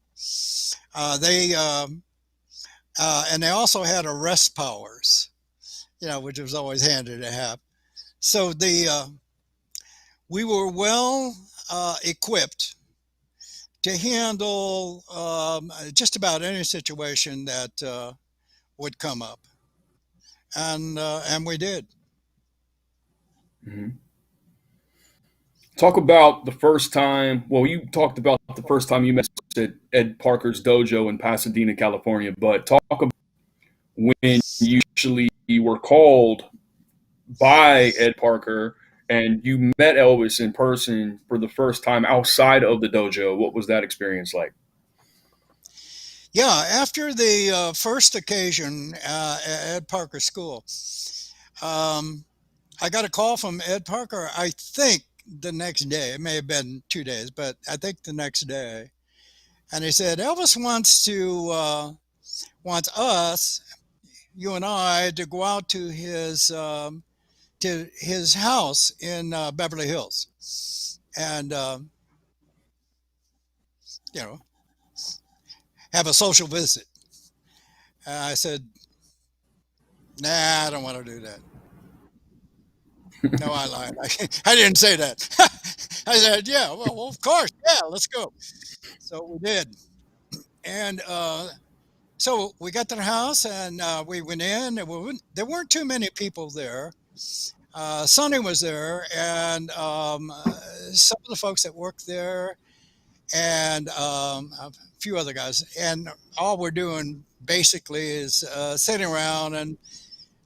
S2: They and they also had arrest powers, which was always handy to have. So we were well equipped to handle just about any situation that would come up, and we did.
S1: Hmm. Talk about the first time. Well, you talked about the first time you met at Ed Parker's dojo in Pasadena, California, but talk about when you actually were called by Ed Parker and you met Elvis in person for the first time outside of the dojo. What was that experience like?
S2: Yeah, after the first occasion at Ed Parker School, um, I got a call from Ed Parker. I think the next day. It may have been 2 days, but I think the next day. And he said Elvis wants us you and I to go out to his house in Beverly Hills, and you know, have a social visit. I said, "Nah, I don't want to do that." No, I lied. I didn't say that. I said, "Yeah, well, of course, yeah, let's go." So we did, and so we got to the house, and we went in. And there weren't too many people there. Sonny was there, and some of the folks that worked there, and a few other guys. And all we're doing basically is sitting around and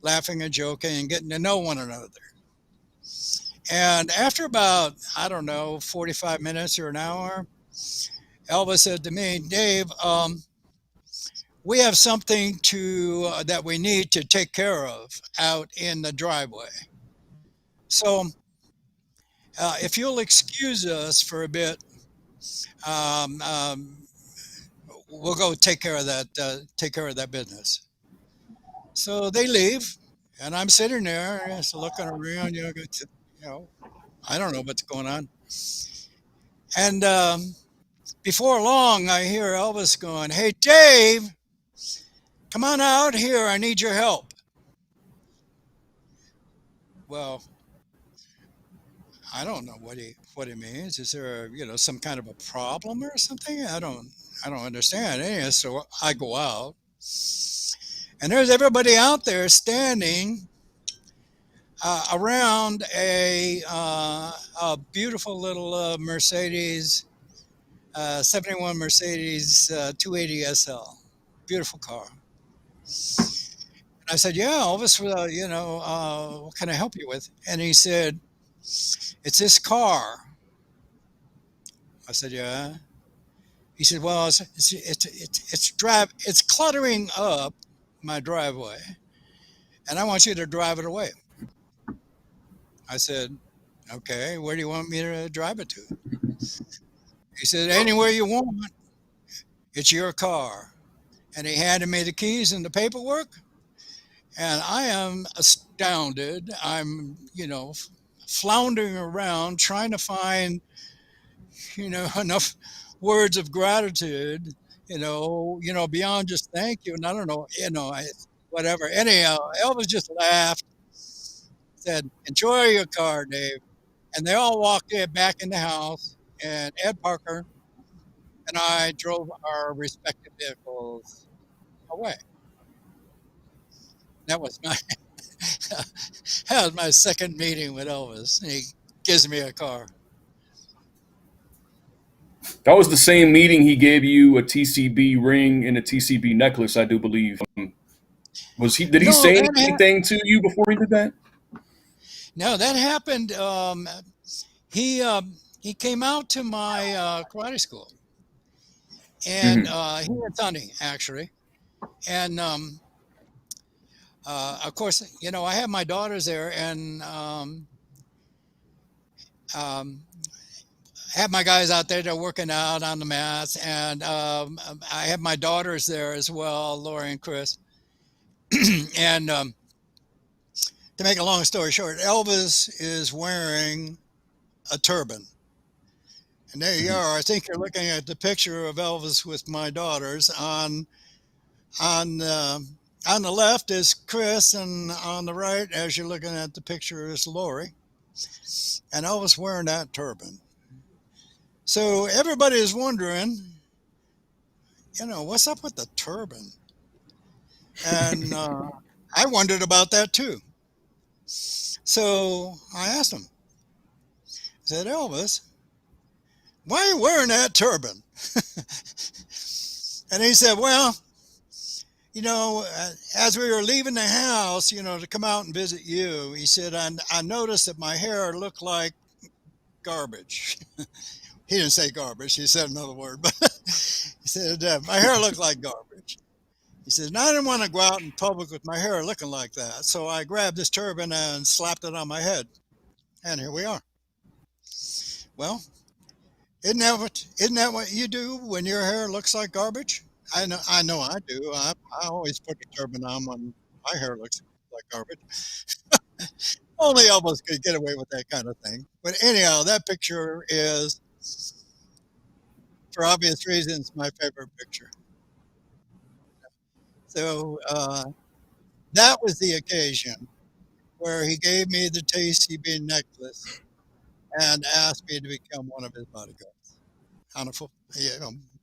S2: laughing and joking and getting to know one another. And after about, I don't know, 45 minutes or an hour, Elvis said to me, "Dave, we have something that we need to take care of out in the driveway. So if you'll excuse us for a bit, um, um, we'll go take care of that. Take care of that business." So they leave, and I'm sitting there, just looking around. You know, I don't know what's going on. And before long, I hear Elvis going, "Hey, Dave, come on out here. I need your help." Well, I don't know what he means. Is there, some kind of a problem or something? I don't understand. Anyway, so I go out, and there's everybody out there standing around a beautiful little Mercedes, 71 Mercedes 280 SL, beautiful car. And I said, "Yeah, Elvis, what can I help you with?" And he said, "It's this car." I said, "Yeah." He said, "Well, it's cluttering up my driveway, and I want you to drive it away." I said, "Okay, where do you want me to drive it to?" He said, "Anywhere you want. It's your car." And he handed me the keys and the paperwork, and I am astounded. I'm, floundering around trying to find, enough words of gratitude, beyond just thank you. And I don't know, whatever. Anyhow, Elvis just laughed, said, "Enjoy your car, Dave." And they all walked back in the house, and Ed Parker and I drove our respective vehicles away. That was my that was my second meeting with Elvis. And he gives me a car.
S1: That was the same meeting he gave you a TCB ring and a TCB necklace, I do believe. Was he? Did he
S2: No,
S1: say anything to you before he did that?
S2: no, that happened. He he came out to my karate school, and
S1: Hmm.
S2: he and Sonny actually, and of course, I have my daughters there, and um, have my guys out there that are working out on the mats, and I have my daughters there as well, Lori and Chris. And to make a long story short, Elvis is wearing a turban. And there you
S1: Hmm.
S2: are. I think you're looking at the picture of Elvis with my daughters. On on the left is Chris, and on the right, as you're looking at the picture, is Lori. And Elvis wearing that turban. So everybody is wondering, what's up with the turban? And I wondered about that too. So I asked him. I said, "Elvis, why are you wearing that turban?" And he said, "Well, as we were leaving the house, to come out and visit you," he said, I noticed that my hair looked like garbage." He didn't say garbage. He said another word, but he said, "My hair looked like garbage." He said, "And I didn't want to go out in public with my hair looking like that. So I grabbed this turban and slapped it on my head. And here we are." Well, isn't that what you do when your hair looks like garbage? I know I do. I always put a turban on My hair looks like garbage. Only Elvis could get away with that kind of thing. But anyhow, that picture is, for obvious reasons, my favorite picture. So that was the occasion where he gave me the TCB necklace and asked me to become one of his bodyguards on a full,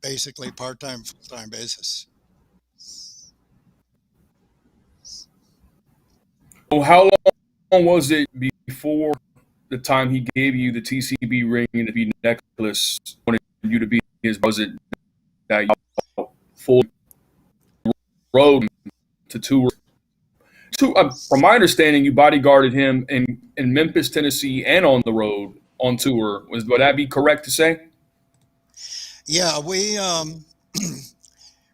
S2: basically part-time, full-time basis.
S1: So how long was it before the time he gave you the TCB ring and the B necklace? Wanted you to be his? Was it that you full road to tour? From my understanding, you bodyguarded him in Memphis, Tennessee, and on the road on tour. Would that be correct to say?
S2: Yeah, we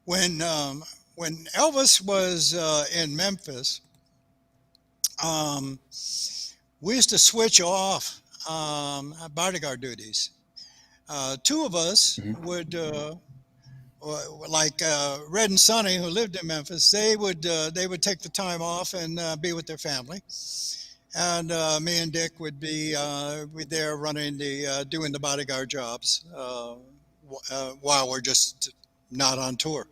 S2: when when Elvis was in Memphis, um, we used to switch off bodyguard duties. Two of us
S1: Mm-hmm.
S2: would, like Red and Sonny, who lived in Memphis, they would take the time off and be with their family, and me and Dick would be there running the doing the bodyguard jobs while we're just not on tour.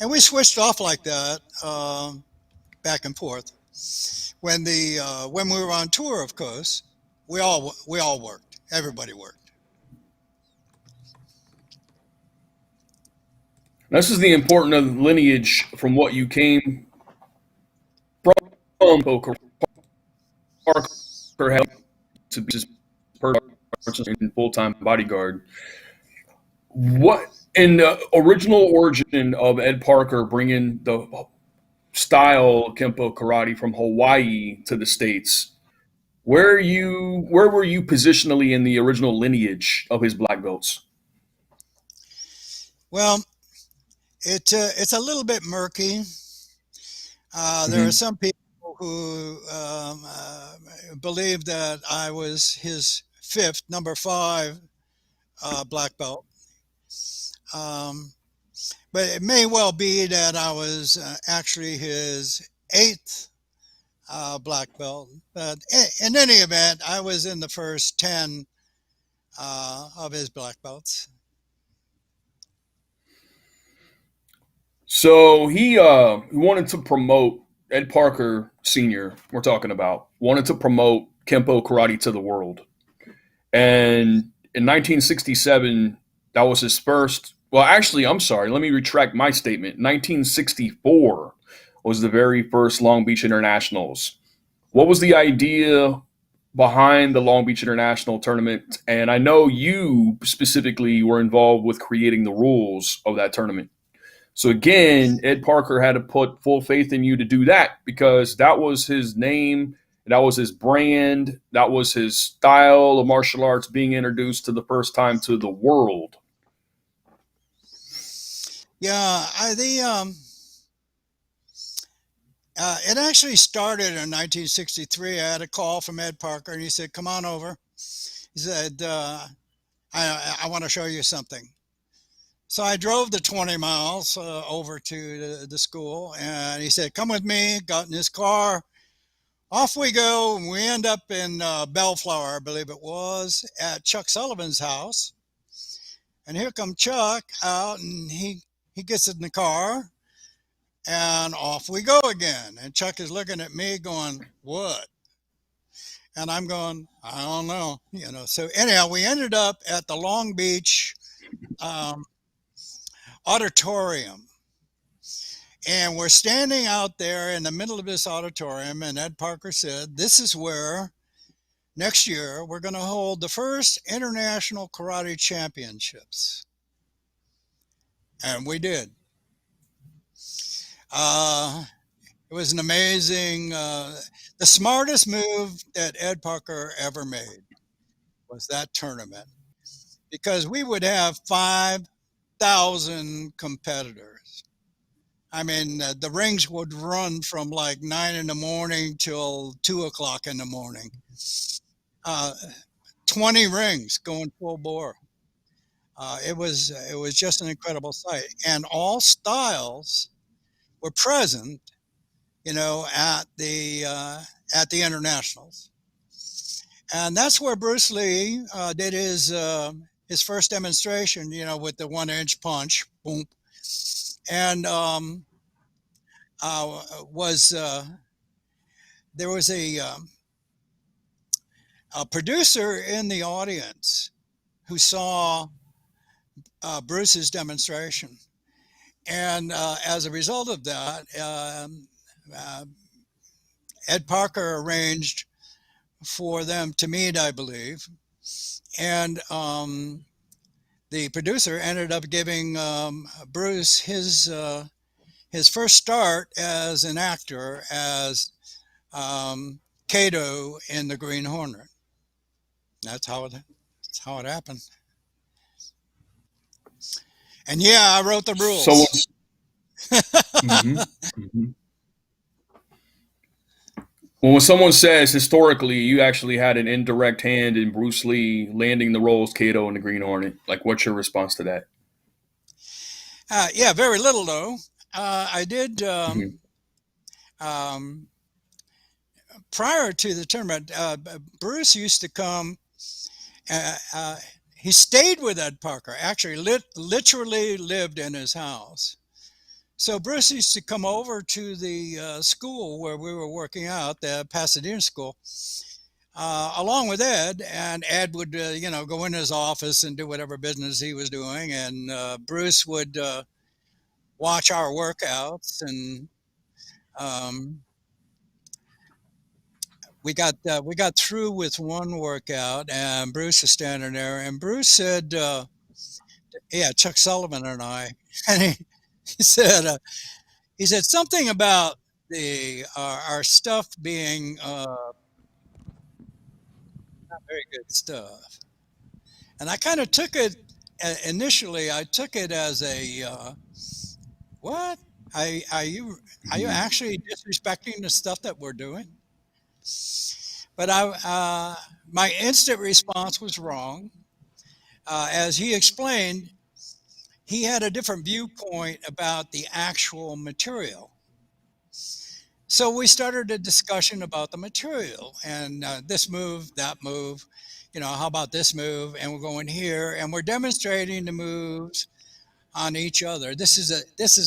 S2: And we switched off like that, back and forth. When we were on tour, of course, we all worked. Everybody worked.
S1: This is the important of lineage from what you came from. Poker Parker had to be his person in full time bodyguard. What in the original origin of Ed Parker bringing the style of Kenpo Karate from Hawaii to the States? Where were you positionally in the original lineage of his black belts?
S2: Well, it's a little bit murky. There are
S1: Mm-hmm.
S2: some people who believe that I was his fifth, number five black belt. Um, but it may well be that I was actually his eighth black belt. But in any event, I was in the first 10 of his black belts.
S1: So he wanted to promote Ed Parker Sr. We're talking about wanted to promote Kenpo Karate to the world, and in 1967, that was his first. Well, actually, I'm sorry. Let me retract my statement. 1964 was the very first Long Beach Internationals. What was the idea behind the Long Beach International tournament? And I know you specifically were involved with creating the rules of that tournament. So again, Ed Parker had to put full faith in you to do that because that was his name, that was his brand, that was his style of martial arts being introduced to the first time to the world.
S2: Yeah, it actually started in 1963. I had a call from Ed Parker, and he said, "Come on over." He said, "I want to show you something." So I drove the 20 miles over to the school, and he said, "Come with me." Got in his car. Off we go. And we end up in Bellflower, I believe it was, at Chuck Sullivan's house. And here come Chuck out, and he gets in the car, and off we go again. And Chuck is looking at me going, "What?" And I'm going, "I don't know." So anyhow, we ended up at the Long Beach um, auditorium. And we're standing out there in the middle of this auditorium, and Ed Parker said, "This is where next year we're going to hold the first international karate championships." And we did. Uh, it was an amazing, the smartest move that Ed Parker ever made was that tournament because we would have 5,000 competitors. I mean, the rings would run from like 9 in the morning till 2 o'clock in the morning. Uh, 20 rings going full bore. It was just an incredible sight, and all styles were present at the internationals. And that's where Bruce Lee did his first demonstration, with the 1 inch punch, boom, and was there was a producer in the audience who saw Bruce's demonstration, and as a result of that, uh, Ed Parker arranged for them to meet, I believe, and the producer ended up giving Bruce his first start as an actor as Kato in the Green Hornet. That's how it happened. And yeah, I wrote the
S1: So,
S2: rules.
S1: mhm, mhm. Well, when someone says historically you actually had an indirect hand in Bruce Lee landing the role as Kato in the Green Hornet, like what's your response to that?
S2: Yeah, very little though. I did
S1: Hmm.
S2: um, prior to the tournament. Bruce used to come. Uh, uh, he stayed with Ed Parker. Actually, literally lived in his house. So Bruce used to come over to the school where we were working out, the Pasadena school, along with Ed. And Ed would, go in his office and do whatever business he was doing, and Bruce would watch our workouts. And um, we got through with one workout, and Bruce is standing there, and Bruce said, "Yeah, Chuck Sullivan and I," and he said. He said something about the our stuff being not very good stuff, and I kind of took it initially. I took it as a what? Are you
S1: Hmm.
S2: actually disrespecting the stuff that we're doing? But my instant response was wrong. As he explained, he had a different viewpoint about the actual material. So we started a discussion about the material and this move, that move, how about this move? And we're going here and we're demonstrating the moves on each other. This is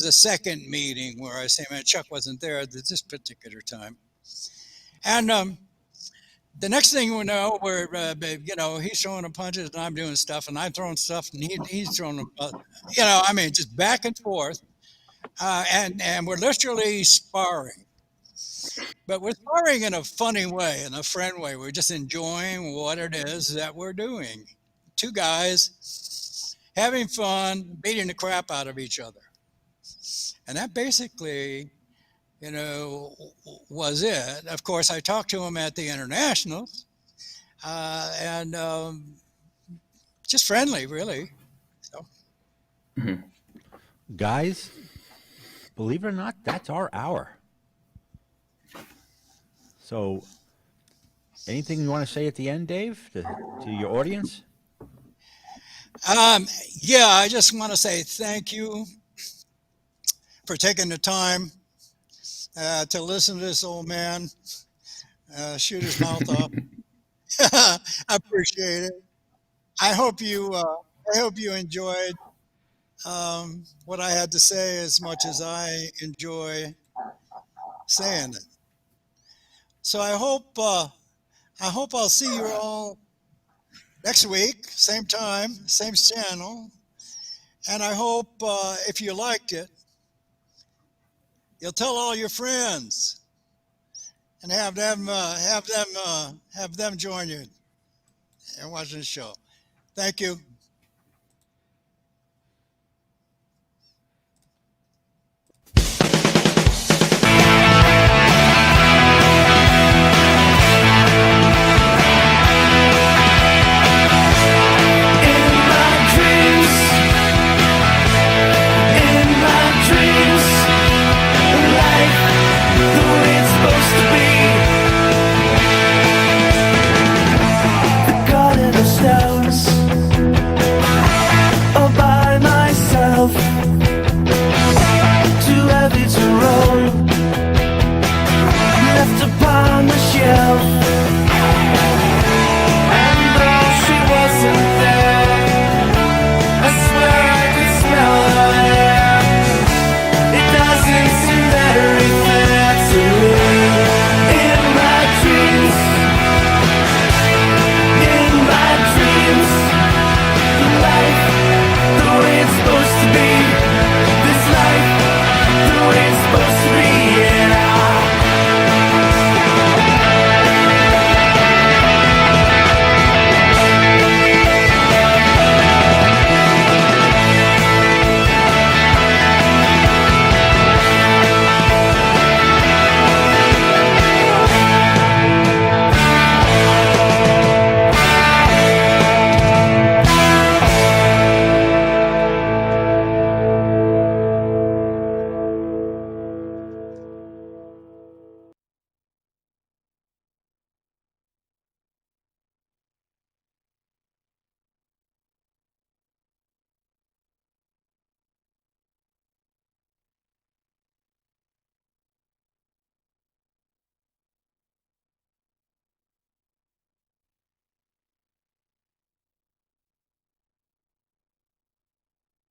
S2: a second meeting where I say, man, Chuck wasn't there at this particular time. And the next thing we know, he's throwing the punches and I'm doing stuff and I'm throwing stuff and he's throwing them, I mean, just back and forth. And we're literally sparring. But we're sparring in a funny way, in a friend way. We're just enjoying what it is that we're doing. Two guys having fun, beating the crap out of each other. And that basically, was it. Of course, I talked to him at the internationals, and just friendly, really. So,
S1: Hmm.
S6: Guys, believe it or not, that's our hour. So, anything you want to say at the end, Dave, to your audience?
S2: um, yeah, I just want to say thank you for taking the time to listen to this old man shoot his mouth off. I appreciate it. I hope you uh, I hope you enjoyed what I had to say as much as I enjoy saying it. So I hope I'll see you all next week, same time, same channel, and I hope if you liked it, you'll tell all your friends and have them join you and watch the show. Thank you.